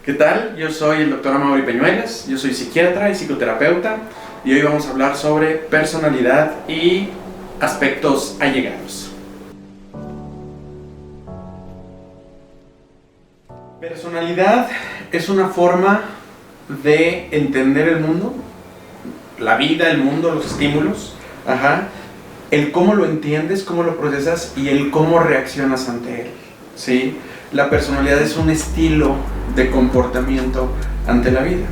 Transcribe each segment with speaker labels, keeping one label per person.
Speaker 1: ¿Qué tal? Yo soy el doctor Amaury Peñuelas, yo soy psiquiatra y psicoterapeuta y hoy vamos a hablar sobre personalidad y aspectos allegados. Personalidad es una forma de entender el mundo, la vida, el mundo, los estímulos, el cómo lo entiendes, cómo lo procesas y el cómo reaccionas ante él, ¿sí? La personalidad es un estilo de comportamiento ante la vida,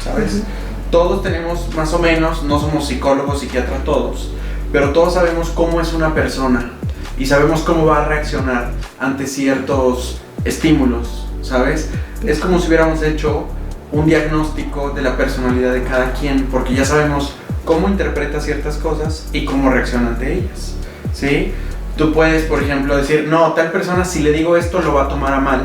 Speaker 1: ¿sabes? Todos tenemos más o menos, no somos psicólogos, psiquiatras todos, pero todos sabemos cómo es una persona y sabemos cómo va a reaccionar ante ciertos estímulos, ¿sabes? Es como si hubiéramos hecho un diagnóstico de la personalidad de cada quien, porque ya sabemos cómo interpreta ciertas cosas y cómo reacciona ante ellas, ¿sí? Tú puedes, por ejemplo, decir, no, tal persona si le digo esto lo va a tomar a mal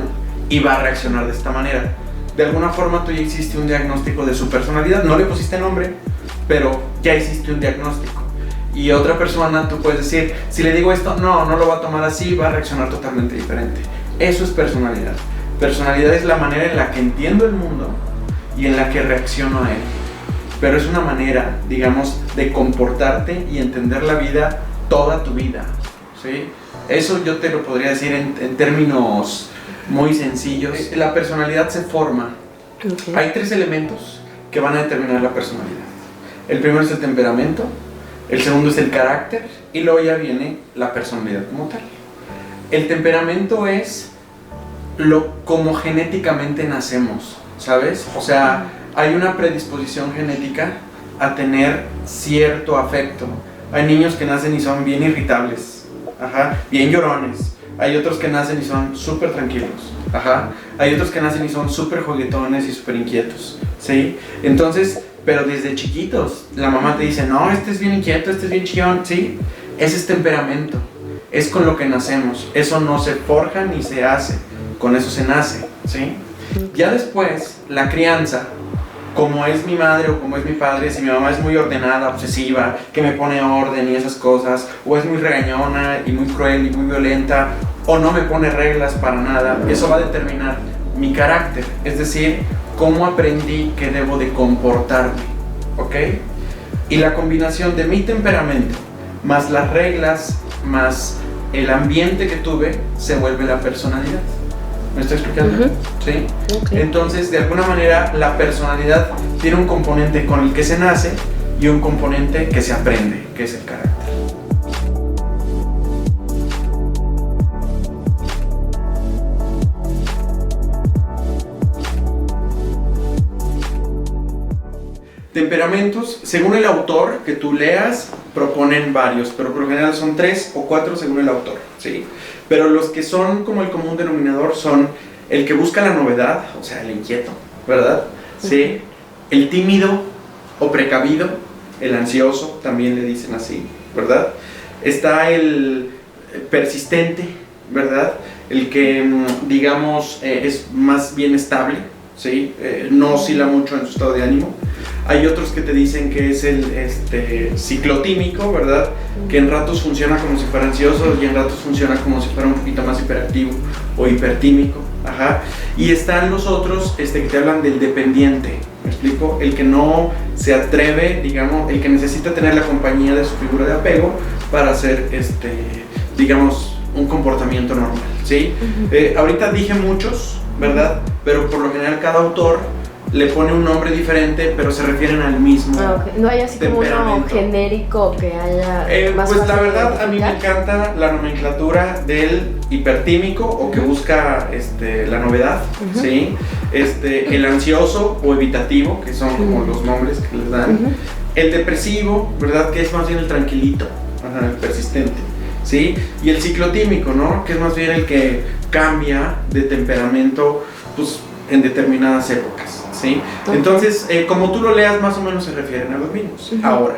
Speaker 1: y va a reaccionar de esta manera. De alguna forma tú ya hiciste un diagnóstico de su personalidad, no le pusiste nombre, pero ya hiciste un diagnóstico. Y otra persona tú puedes decir, si le digo esto, no lo va a tomar así, va a reaccionar totalmente diferente. Eso es personalidad. Personalidad es la manera en la que entiendo el mundo y en la que reacciono a él. Pero es una manera, digamos, de comportarte y entender la vida toda tu vida, ¿sí? Eso yo te lo podría decir en términos muy sencillos. La personalidad se forma. Hay 3 elementos que van a determinar la personalidad. El primero es el temperamento, el segundo es el carácter y luego ya viene la personalidad como tal. El temperamento es como genéticamente nacemos, ¿sabes? O sea, hay una predisposición genética a tener cierto afecto. Hay niños que nacen y son bien irritables, bien llorones. Hay otros que nacen y son súper tranquilos, Hay otros que nacen y son súper juguetones y súper inquietos, ¿sí? Entonces, pero desde chiquitos, la mamá te dice, no, este es bien inquieto, este es bien chillón, ¿sí? Ese es temperamento, es con lo que nacemos. Eso no se forja ni se hace, con eso se nace, ¿sí? Ya después, la crianza, como es mi madre o como es mi padre, si mi mamá es muy ordenada, obsesiva, que me pone orden y esas cosas, o es muy regañona y muy cruel y muy violenta, o no me pone reglas para nada, eso va a determinar mi carácter, es decir, cómo aprendí que debo de comportarme, ¿ok? Y la combinación de mi temperamento, más las reglas, más el ambiente que tuve, se vuelve la personalidad. ¿Me estoy explicando? ¿Sí? Okay. Entonces, de alguna manera, la personalidad tiene un componente con el que se nace y un componente que se aprende, que es el carácter. Temperamentos, según el autor que tú leas, proponen varios, pero por lo general son 3 o 4 según el autor, ¿sí? Pero los que son como el común denominador son el que busca la novedad, o sea, el inquieto, ¿verdad? ¿Sí? El tímido o precavido, el ansioso, también le dicen así, ¿verdad? Está el persistente, ¿verdad? El que, digamos, es más bien estable, ¿sí? No oscila mucho en su estado de ánimo. Hay otros que te dicen que es el ciclotímico, ¿verdad? Que en ratos funciona como si fuera ansioso y en ratos funciona como si fuera un poquito más hiperactivo o hipertímico. Y están los otros que te hablan del dependiente, ¿me explico? El que no se atreve, digamos, el que necesita tener la compañía de su figura de apego para hacer, digamos, un comportamiento normal, ¿sí? Ahorita dije muchos, ¿verdad? Pero por lo general cada autor le pone un nombre diferente, pero se refieren al mismo
Speaker 2: No hay así como uno genérico que haya más
Speaker 1: pues la verdad,
Speaker 2: de
Speaker 1: a mí me encanta la nomenclatura del hipertímico o que busca la novedad, ¿sí? El ansioso o evitativo, que son como los nombres que les dan. El depresivo, ¿verdad? Que es más bien el tranquilito, el persistente, ¿sí? Y el ciclotímico, ¿no? Que es más bien el que cambia de temperamento, pues, en determinadas épocas, ¿sí? Entonces, como tú lo leas, más o menos se refieren a los mismos. Ahora,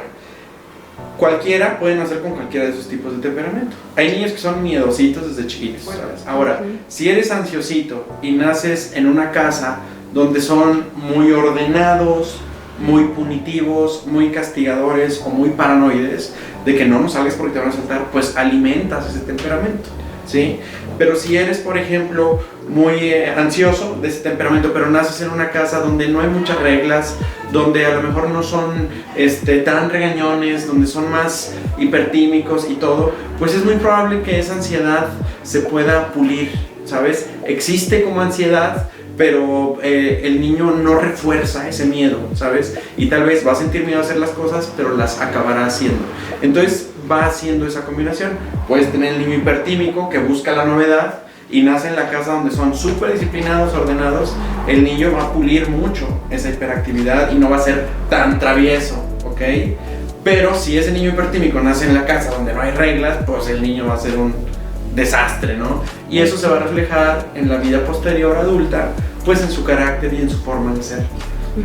Speaker 1: cualquiera puede nacer con cualquiera de esos tipos de temperamento. Hay niños que son miedositos desde chiquitos, ¿sabes? Ahora, si eres ansiosito y naces en una casa donde son muy ordenados, muy punitivos, muy castigadores o muy paranoides, de que no salgas porque te van a saltar, pues alimentas ese temperamento, ¿sí? Pero si eres, por ejemplo, muy ansioso de ese temperamento, pero naces en una casa donde no hay muchas reglas, donde a lo mejor no son tan regañones, donde son más hipertímicos y todo, pues es muy probable que esa ansiedad se pueda pulir, ¿sabes? Existe como ansiedad, pero el niño no refuerza ese miedo, ¿sabes? Y tal vez va a sentir miedo a hacer las cosas, pero las acabará haciendo. Entonces va haciendo esa combinación. Puedes tener el niño hipertímico que busca la novedad y nace en la casa donde son súper disciplinados, ordenados. El niño va a pulir mucho esa hiperactividad y no va a ser tan travieso, ¿ok? Pero si ese niño hipertímico nace en la casa donde no hay reglas, pues el niño va a ser un desastre, ¿no? Y eso se va a reflejar en la vida posterior adulta, pues en su carácter y en su forma de ser,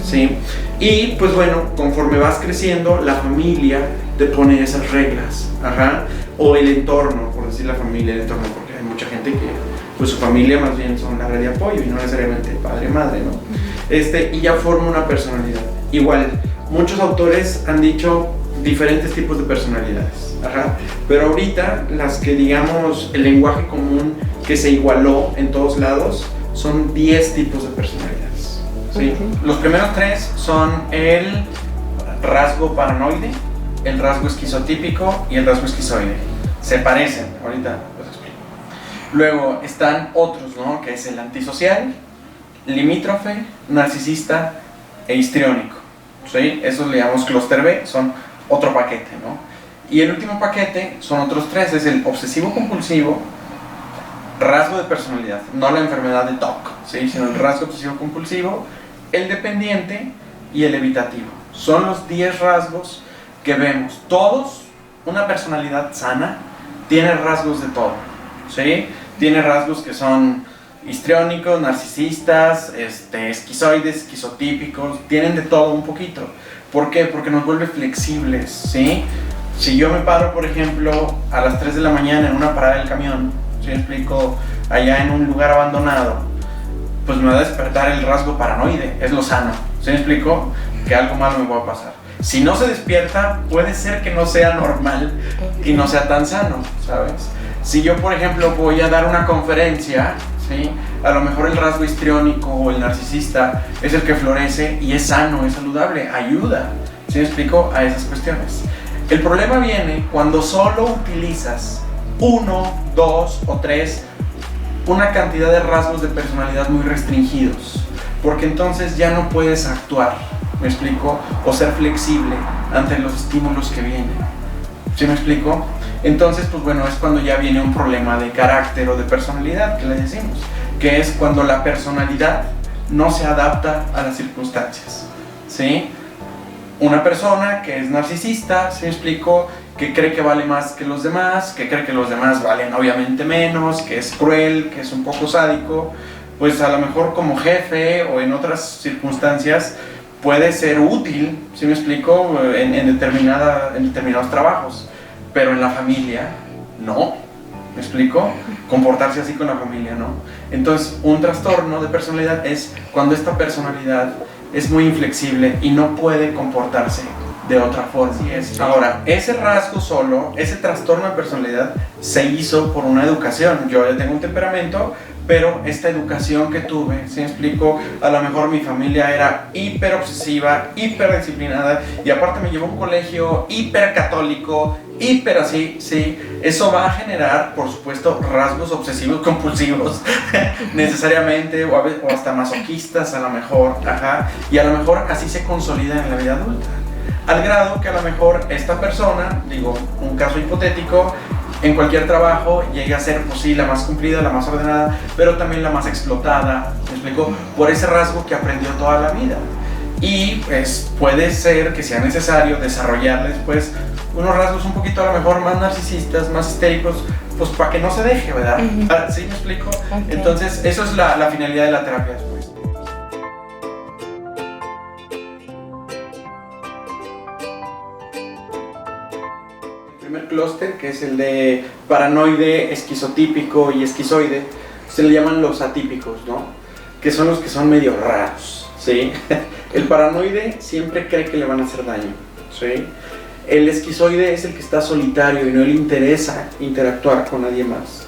Speaker 1: ¿sí? Y pues bueno, conforme vas creciendo, la familia te pone esas reglas, o el entorno, por decir la familia, el entorno, porque hay mucha gente que, pues su familia más bien son la red de apoyo y no necesariamente padre, madre, ¿no? Y ya forma una personalidad. Igual, muchos autores han dicho diferentes tipos de personalidades, pero ahorita las que digamos el lenguaje común que se igualó en todos lados son 10 tipos de personalidades, ¿sí? Los primeros 3 son el rasgo paranoide, el rasgo esquizotípico y el rasgo esquizoide. Se parecen, ahorita los explico. Luego están otros, ¿no? Que es el antisocial, limítrofe, narcisista e histriónico, ¿sí? Esos le llamamos clúster B, son otro paquete, ¿no? Y el último paquete son otros 3, es el obsesivo compulsivo, rasgo de personalidad, no la enfermedad de TOC, ¿sí? Sino el rasgo obsesivo compulsivo, el dependiente y el evitativo. Son los 10 rasgos que vemos. Todos, una personalidad sana tiene rasgos de todo, ¿sí? Tiene rasgos que son histriónicos, narcisistas, esquizoides, esquizotípicos, tienen de todo un poquito. ¿Por qué? Porque nos vuelve flexibles, ¿sí? Si yo me paro, por ejemplo, a las 3 de la mañana en una parada del camión, ¿sí me explico? Allá en un lugar abandonado, pues me va a despertar el rasgo paranoide, es lo sano, ¿sí me explico? Que algo malo me va a pasar. Si no se despierta, puede ser que no sea normal y no sea tan sano, ¿sabes? Si yo, por ejemplo, voy a dar una conferencia, ¿sí? A lo mejor el rasgo histriónico o el narcisista es el que florece y es sano, es saludable, ayuda, ¿sí me explico? A esas cuestiones. El problema viene cuando solo utilizas 1, 2 o 3, una cantidad de rasgos de personalidad muy restringidos, porque entonces ya no puedes actuar, ¿me explico? O ser flexible ante los estímulos que vienen, ¿sí me explico? Entonces, pues bueno, es cuando ya viene un problema de carácter o de personalidad, que le decimos, que es cuando la personalidad no se adapta a las circunstancias, ¿sí? Una persona que es narcisista, ¿sí me explico? Que cree que vale más que los demás, que cree que los demás valen obviamente menos, que es cruel, que es un poco sádico, pues a lo mejor como jefe o en otras circunstancias puede ser útil, ¿sí me explico? En determinados trabajos, pero en la familia no, ¿me explico? Comportarse así con la familia, ¿no? Entonces, un trastorno de personalidad es cuando esta personalidad es muy inflexible y no puede comportarse de otra forma. Ahora, ese rasgo solo, ese trastorno de personalidad se hizo por una educación. Yo ya tengo un temperamento, pero esta educación que tuve, ¿sí me explico? A lo mejor mi familia era hiper obsesiva, hiper disciplinada y aparte me llevó a un colegio hiper católico, hiper así, sí. Eso va a generar, por supuesto, rasgos obsesivos compulsivos necesariamente o hasta masoquistas a lo mejor, y a lo mejor así se consolida en la vida adulta. Al grado que a lo mejor esta persona, digo, un caso hipotético, en cualquier trabajo llegue a ser, pues sí, la más cumplida, la más ordenada, pero también la más explotada, ¿me explico? Por ese rasgo que aprendió toda la vida. Y pues puede ser que sea necesario desarrollarles pues unos rasgos un poquito a lo mejor más narcisistas, más histéricos, pues para que no se deje, ¿verdad? ¿Sí me explico? Okay. Entonces, eso es la finalidad de la terapia después. Primer clúster, que es el de paranoide, esquizotípico y esquizoide, se le llaman los atípicos, ¿no? Que son los que son medio raros, ¿sí? El paranoide siempre cree que le van a hacer daño, ¿sí? El esquizoide es el que está solitario y no le interesa interactuar con nadie más.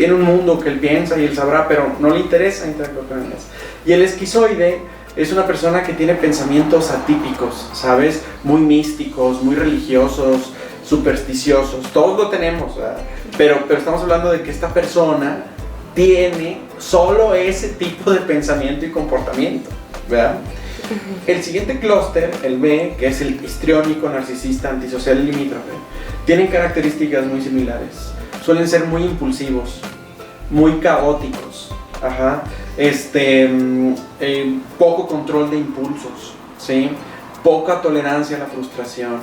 Speaker 1: tiene un mundo que él piensa y él sabrá, pero no le interesa interactuar con ellas. Y el esquizoide es una persona que tiene pensamientos atípicos, ¿sabes? Muy místicos, muy religiosos, supersticiosos, todos lo tenemos, ¿verdad? Pero estamos hablando de que esta persona tiene solo ese tipo de pensamiento y comportamiento, ¿verdad? El siguiente clúster, el B, que es el histriónico, narcisista, antisocial y limítrofe, tienen características muy similares. Suelen ser muy impulsivos, muy caóticos, poco control de impulsos, ¿sí? Poca tolerancia a la frustración,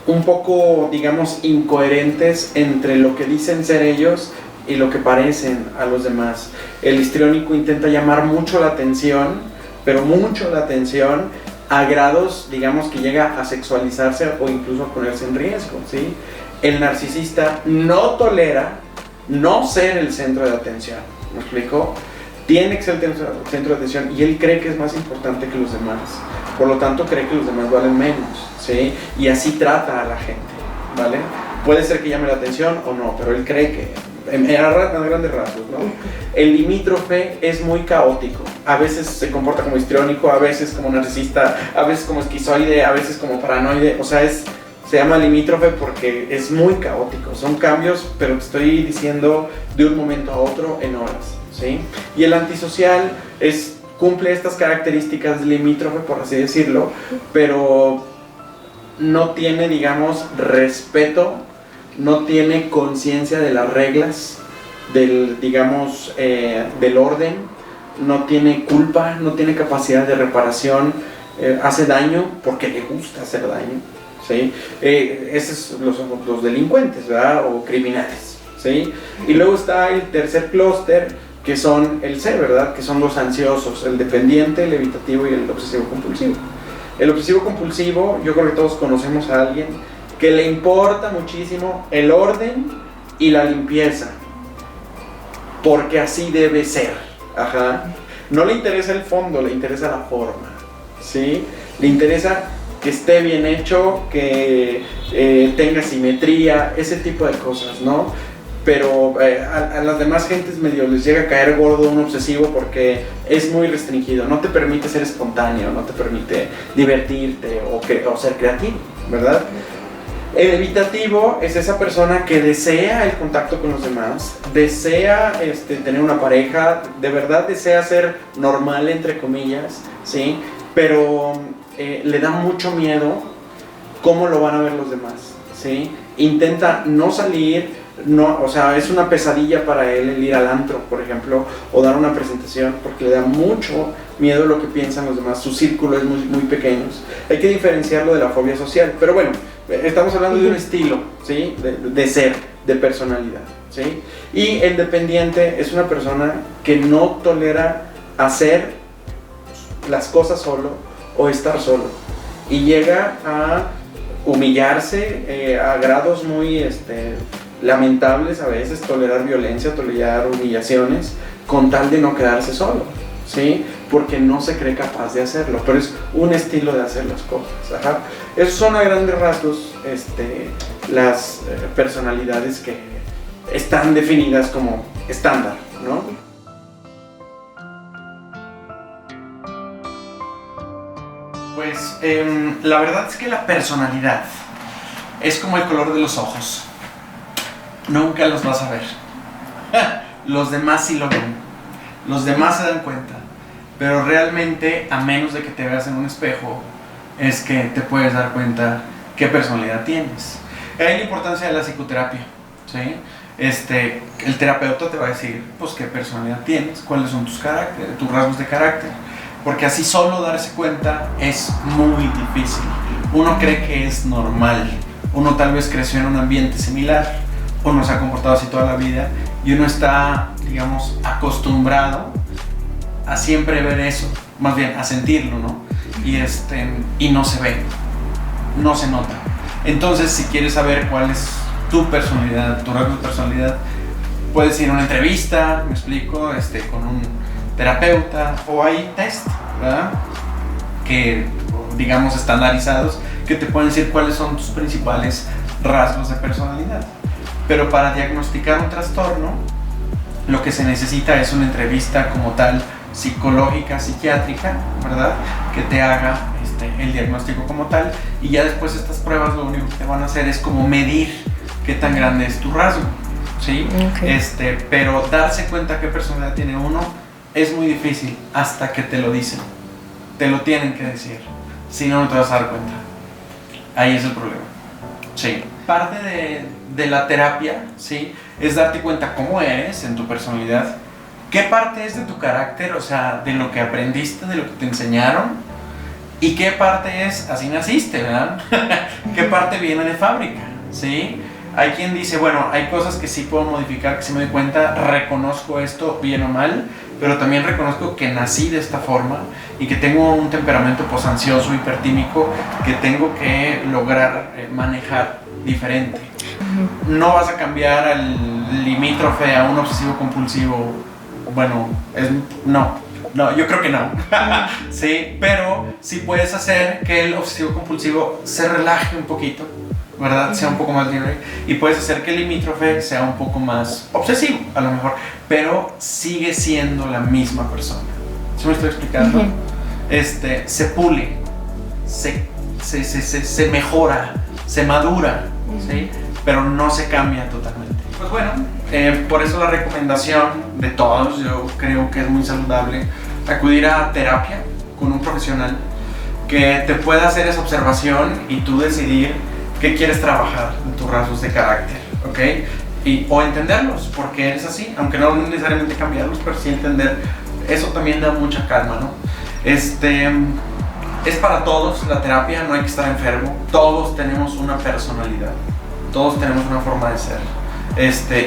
Speaker 1: un poco, digamos, incoherentes entre lo que dicen ser ellos y lo que parecen a los demás. El histriónico intenta llamar mucho la atención, pero mucho la atención, a grados, digamos, que llega a sexualizarse o incluso a ponerse en riesgo, ¿sí? El narcisista no tolera no ser el centro de atención, ¿me explico? Tiene que ser el centro de atención y él cree que es más importante que los demás, por lo tanto cree que los demás valen menos, ¿sí? Y así trata a la gente, ¿vale? Puede ser que llame la atención o no, pero él cree que, a grandes rasgos, ¿no? El limítrofe es muy caótico, a veces se comporta como histriónico, a veces como narcisista, a veces como esquizoide, a veces como paranoide, o sea, se llama limítrofe porque es muy caótico, son cambios, pero te estoy diciendo de un momento a otro en horas, ¿sí? Y el antisocial cumple estas características de limítrofe, por así decirlo, pero no tiene, digamos, respeto, no tiene conciencia de las reglas, del orden, no tiene culpa, no tiene capacidad de reparación, hace daño porque le gusta hacer daño, ¿sí? Esos son los delincuentes, ¿verdad? O criminales, ¿sí? Y luego está el tercer clúster, que son el C, ¿verdad? Que son los ansiosos, el dependiente, el evitativo y el obsesivo compulsivo. El obsesivo compulsivo, yo creo que todos conocemos a alguien que le importa muchísimo el orden y la limpieza, porque así debe ser, no le interesa el fondo, le interesa la forma, ¿sí? Le interesa que esté bien hecho, que tenga simetría, ese tipo de cosas, ¿no? Pero a las demás gentes medio les llega a caer gordo un obsesivo porque es muy restringido, no te permite ser espontáneo, no te permite divertirte o ser creativo, ¿verdad? El evitativo es esa persona que desea el contacto con los demás, desea tener una pareja, de verdad desea ser normal, entre comillas, ¿sí? Pero le da mucho miedo cómo lo van a ver los demás, ¿sí? Intenta no salir, o sea, es una pesadilla para él el ir al antro, por ejemplo, o dar una presentación, porque le da mucho miedo lo que piensan los demás, su círculo es muy, muy pequeño. Hay que diferenciarlo de la fobia social, pero bueno, estamos hablando de un estilo, ¿sí? de ser, de personalidad, ¿sí? Y el dependiente es una persona que no tolera hacer las cosas solo o estar solo, y llega a humillarse a grados muy lamentables a veces, tolerar violencia, tolerar humillaciones con tal de no quedarse solo, ¿sí? Porque no se cree capaz de hacerlo, pero es un estilo de hacer las cosas. Esos son a grandes rasgos las personalidades que están definidas como estándar, ¿no? Pues la verdad es que la personalidad es como el color de los ojos. Nunca los vas a ver. Los demás sí lo ven. Los demás se dan cuenta. Pero realmente, a menos de que te veas en un espejo, es que te puedes dar cuenta qué personalidad tienes. Hay la importancia de la psicoterapia, ¿sí? El terapeuta te va a decir, pues, qué personalidad tienes, cuáles son tus rasgos de carácter. Porque así solo darse cuenta es muy difícil. Uno cree que es normal. Uno tal vez creció en un ambiente similar. Uno se ha comportado así toda la vida. Y uno está, digamos, acostumbrado a siempre ver eso. Más bien, a sentirlo, ¿no? Y no se ve. No se nota. Entonces, si quieres saber cuál es tu personalidad, tu rasgo de personalidad, puedes ir a una entrevista, me explico, con un terapeuta, o hay test, ¿verdad? Que, digamos, estandarizados, que te pueden decir cuáles son tus principales rasgos de personalidad. pero para diagnosticar un trastorno, lo que se necesita es una entrevista como tal, psicológica, psiquiátrica, ¿verdad? Que te haga el diagnóstico como tal, y ya después estas pruebas lo único que te van a hacer es como medir qué tan grande es tu rasgo, ¿sí?
Speaker 2: Okay.
Speaker 1: Pero darse cuenta qué personalidad tiene uno es muy difícil hasta que te lo dicen, te lo tienen que decir, si no, no te vas a dar cuenta. Ahí es el problema. Sí. Parte de la terapia, ¿sí? Es darte cuenta cómo eres en tu personalidad, qué parte es de tu carácter, o sea, de lo que aprendiste, de lo que te enseñaron, y qué parte es, así naciste, ¿verdad? Qué parte viene de fábrica, ¿sí? Hay quien dice, bueno, hay cosas que sí puedo modificar, que sí me doy cuenta, reconozco esto bien o mal, pero también reconozco que nací de esta forma y que tengo un temperamento ansioso, hipertímico, que tengo que lograr manejar diferente. No vas a cambiar al limítrofe a un obsesivo compulsivo. Bueno, no, yo creo que no. Sí, pero sí puedes hacer que el obsesivo compulsivo se relaje un poquito, ¿verdad? Sea un poco más libre, y puedes hacer que el limítrofe sea un poco más obsesivo, a lo mejor, pero sigue siendo la misma persona. ¿Sí me estoy explicando? Se pule, se mejora, se madura, ¿sí? Pero no se cambia totalmente. Pues bueno, por eso la recomendación de todos, yo creo que es muy saludable acudir a terapia con un profesional que te pueda hacer esa observación y tú decidir qué quieres trabajar en tus rasgos de carácter, ¿ok? O entenderlos, porque eres así, aunque no necesariamente cambiarlos, pero sí entender. Eso también da mucha calma, ¿no? Es para todos la terapia, no hay que estar enfermo. Todos tenemos una personalidad, todos tenemos una forma de ser.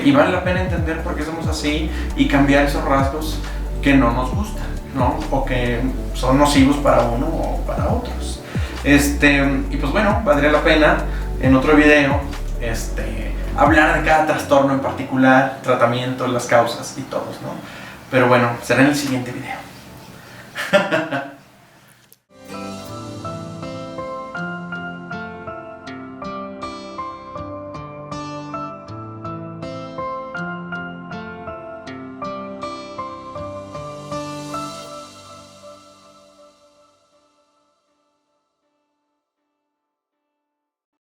Speaker 1: Y vale la pena entender por qué somos así y cambiar esos rasgos que no nos gustan, ¿no? O que son nocivos para uno o para otros. Y pues bueno, valdría la pena en otro video hablar de cada trastorno en particular, tratamiento, las causas y todos, ¿no? Pero bueno, será en el siguiente video.